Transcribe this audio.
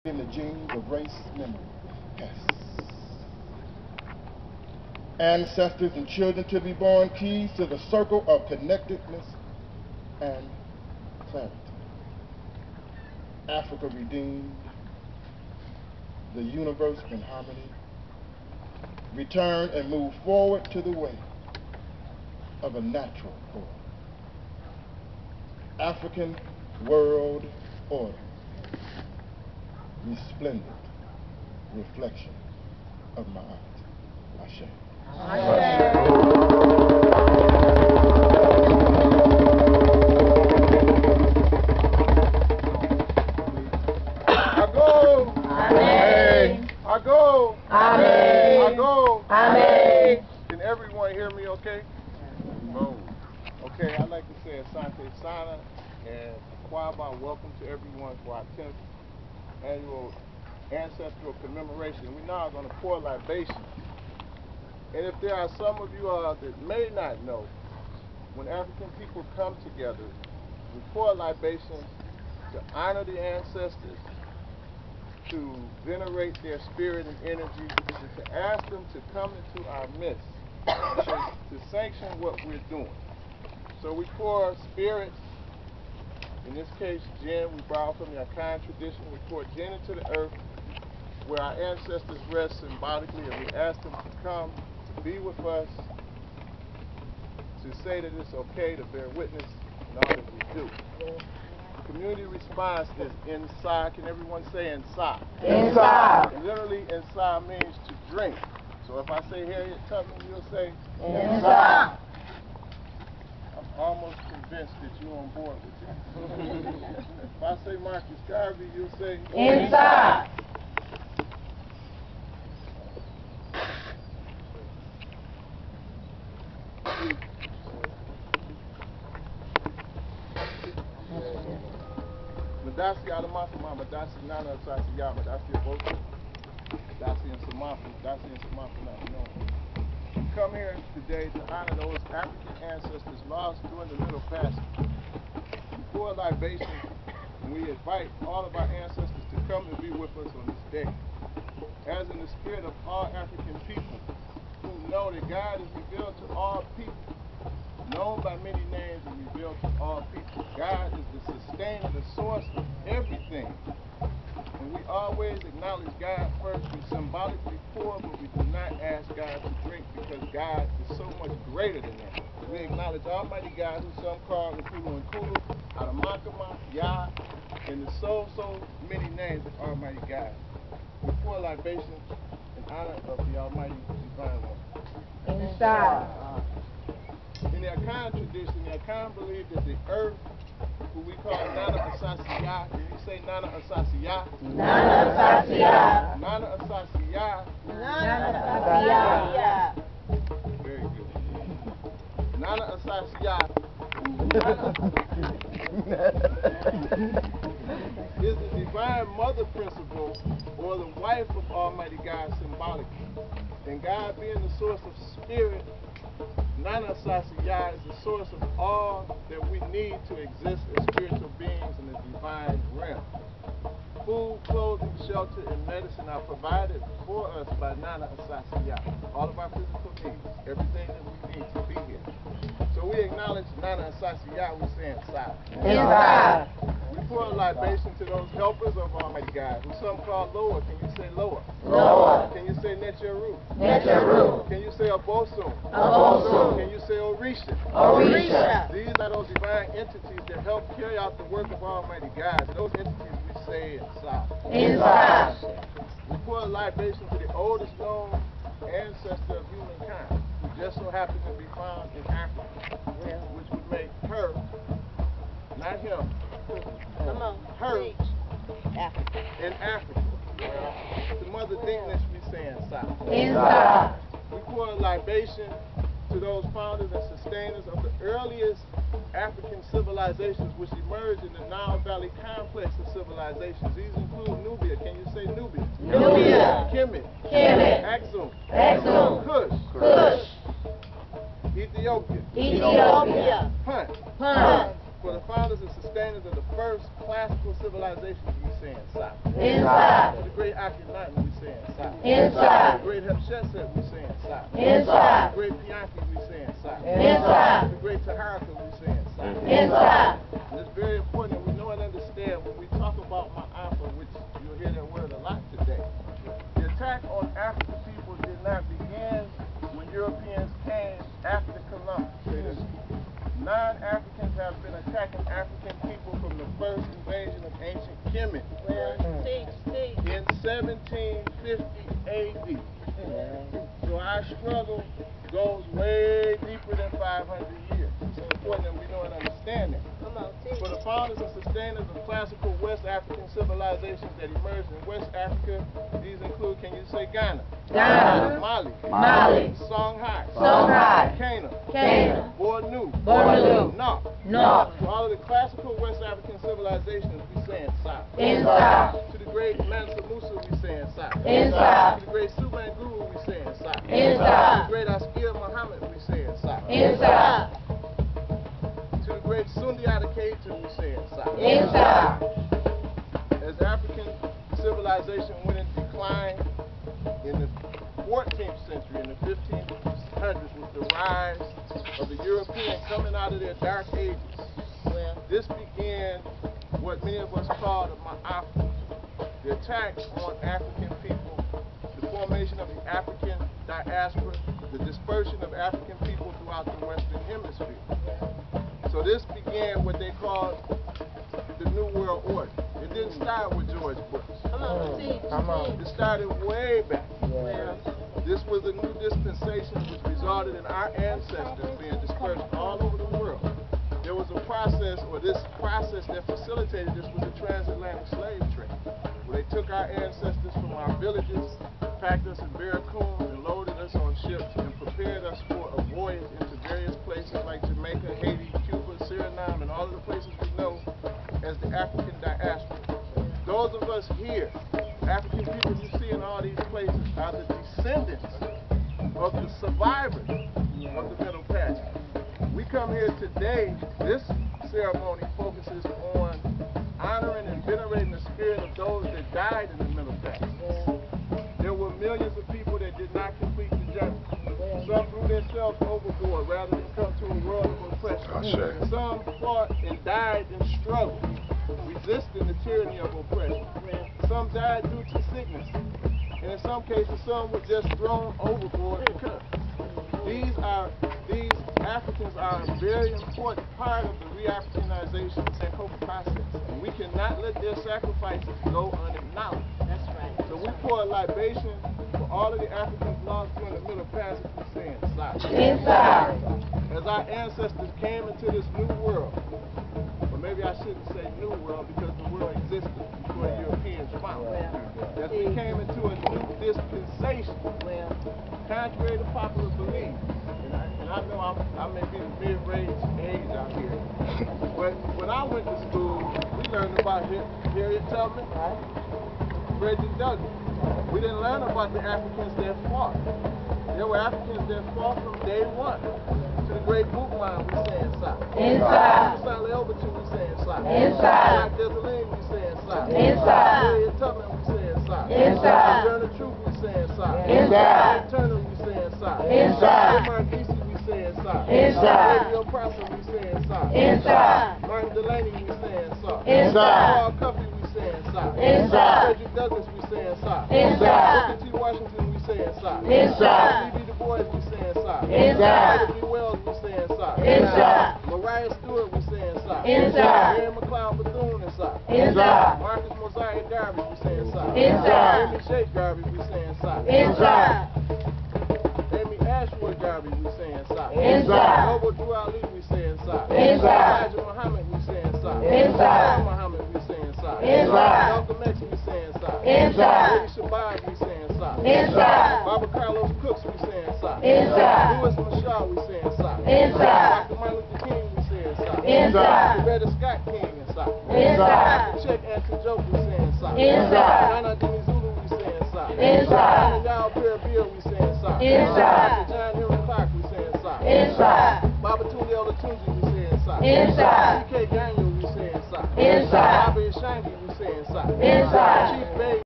in the genes of race memory. Yes. Ancestors and children to be born, keys to the circle of connectedness and clarity. Africa redeemed, the universe in harmony. Return and move forward to the way of a natural order. African world order. Resplendent reflection of my art. Ashe. Ago. Amen. Ago. Amen. Ago. Amen. Can everyone hear me okay? No. Okay, I'd like to say Asante Sana and Kwaba, welcome to everyone for our 10th annual Ancestral Commemoration. We're now going to pour libations. And if there are some of you that may not know, when African people come together, we pour libations to honor the ancestors, to venerate their spirit and energy, and to ask them to come into our midst to sanction what we're doing. So we pour spirits, in this case gin, we borrow from the Akan tradition, we pour gin into the earth where our ancestors rest symbolically, and we ask them to come, to be with us, to say that it's okay, to bear witness in all that we do. Community response is inside. Can everyone say inside? Inside. Literally inside means to drink. So if I say Harriet Tubman, you'll say inside. I'm almost convinced that you're on board with that. If I say Marcus Garvey, you'll say inside. Madasi Alamafama, Madasi Nana Sasiya, Madasi Abosu, Madasi and Samafu, Madasi and Samafu, no. Come here today to honor those African ancestors lost during the Middle Passage. We pour libations and we invite all of our ancestors to come and be with us on this day. As in the spirit of all African people who know that God is revealed to all people, known by many names and revealed to all people. God is the sustainer, the source of everything. And we always acknowledge God first. We symbolically pour, but we do not ask God to drink because God is so much greater than that. We acknowledge Almighty God, who some call Nkulu and Kulu, Adamakama, Yah, and the so many names of Almighty God. We pour libations in honor of the Almighty Divine One. Inside. In the Akan tradition, the Akan believe that the earth, who we call Nana Asasiya, can you say Nana Asasiya? Nana Asasiya. Nana Asasiya. Nana Asasiya. Very good. Nana Asasiya is the divine mother principle, or the wife of Almighty God symbolically. And God being the source of spirit, Nana Asasiya is the source of all that we need to exist as spiritual beings in the divine realm. Food, clothing, shelter, and medicine are provided for us by Nana Asasiya. All of our physical needs, everything that we need to be here. So we acknowledge Nana Asasiya, we say inside. Inside. We pour a libation to those helpers of Almighty God, who some call lower. Can you say lower? Lower. Can you say Netcheru? Netcheru. Can you say Abosun? Abosun. Can you say Orisha? Orisha. These are those divine entities that help carry out the work of Almighty God. To those entities we say inside. Inside. We pour a libation to the oldest known ancestor of humankind, who just so happens to be found in Africa, which would make her, not him, Come on. her Africa. in Africa. Well, to Mother Dinkness we say inside. Inside. We pour a libation to those founders and sustainers of the earliest African civilizations which emerged in the Nile Valley complex of civilizations. These include Nubia. Can you say Nubia? Nubia. Kemet. Kemet. Axum. Axum. Kush. Kush. Ethiopia. Ethiopia. Punt. Punt. For the founders and sustainers of the first classical civilizations we say inside. Inside. To the great Akhenaten, we say inside. Inside. To the great Hatshepsut, we say inside. Inside. To the great Pianki, we say inside. Inside. To the great Taharaka, we say inside. Inside. And it's very important that we know and understand when we talk about Ma'afa, which you'll hear that word a lot today. The attack on African people did not begin when Europeans came after Columbus. Non-Africans have been attacking African people from the first invasion of ancient Kemet in 1750 AD. So our struggle goes way deeper than 500 years. It's important that we know and understand that. For the founders and sustainers of classical West African civilizations that emerged in West Africa, these include, can you say Ghana? Ghana. Mali. Mali. Songhai. Songhai. Cana. Cana. Bornu. Bornu. Nok. Nok. To all of the classical West African civilizations, we say inside. Inside. To the great Mansa Musa, we say inside. Inside. To the great Suban Guru, we say inside. Inside. To the great Askia Muhammad, we say inside. Inside. To the great Sundiata Keita, we say inside. Inside. As African civilization went in decline in the 14th century, in the 1500s, with the rise of the European coming out of their dark ages, this began what many of us call the Ma'afa, the attack on African people, the formation of the African diaspora, the dispersion of African people throughout the Western Hemisphere. So this began what they called the New World Order. It didn't start with George Bush. It started way back. This was a new dispensation which resulted in our ancestors being dispersed all over the world. There was a process, or this process that facilitated this was the transatlantic slave trade, where they took our ancestors from our villages, packed us in barracoons, and loaded us on ships and prepared us for a voyage into various places like Jamaica, Haiti, Cuba, Suriname, and all of the places we know as the African diaspora. Those of us here, African people you see in all these places, are the descendants of the survivors of the Middle Passage. We come here today, this ceremony focuses on honoring and venerating the spirit of those that died in the Middle Passage. There were millions of people that did not complete the journey. Some threw themselves overboard rather than come to a world of oppression. Some fought and died in struggle, resisting the tyranny of oppression. Some died due to sickness, and in some cases some were just thrown overboard because these Africans are a very important part of the re-Africanization and hope process. And we cannot let their sacrifices go unacknowledged. That's right. So we pour a libation for all of the Africans lost during the Middle Passage, we say inside. Inside. As our ancestors came into this new world, or maybe I shouldn't say new world because the world existed before the Europeans found it. As we came into a new dispensation, contrary to popular belief, and I know I may be the mid-range age out here, but when I went to school, we learned about Harriet Tubman, Frederick Douglass. We didn't learn about the Africans that fought. There were Africans that fought from day one. To the great Bookman, we say inside. Inside. Stanley Overton, we say inside. Inside. Jack Dessalines, we say inside. Inside. Harriet Tubman, we say inside. Inside. Journal Truth, we say inside. Inside. Ted Turner, we say inside. Inside. Mark Easton, we say inside. Inside. Radio Prosser, we say inside. Inside. Martin Delaney, we say inside. Inside. Paul Cuffey, we say inside. Inside. Frederick Douglass, we say inside. Inside. Booker T. Washington, we say inside. Inside. C.B. Du Bois, we say inside. Inside. W. Wells, we say inside. Inside. Mariah Stewart, we say inside. Inside. Mary McLeod Bethune, inside. Inside. Marcus Mosiah Garvey, we say inside. Inside. Amy Sheikh Garvey, we say inside. Inside. Amy Ashwood Garvey, we say inside. Inside. Noble Drew Ali, we say inside. Inside. Elijah Muhammad, we say inside. Inside. Muhammad, we say inside. Inside. Malcolm X, we say inside. Inside. Lady Shabazz, we say inside. Inside. Barbara Carlos Cooks, we say inside. Inside. Louis Mashal, we say inside. Inside. Dr. Martin Luther King, we say inside. Inside. Coretta Scott King, inside. Inside. Check Anthony Joke, we say inside. Inside. Nana Dini Zulu, we say inside. Inside. Yao Bill, we say inside. Inside. John Henry Clark, we say inside. Inside. Babatunde Olatunji, we say inside. Inside. D.K. Daniel, we say inside. Inside. Bobby Shangi, we say inside. inside? Inside. Chief Bay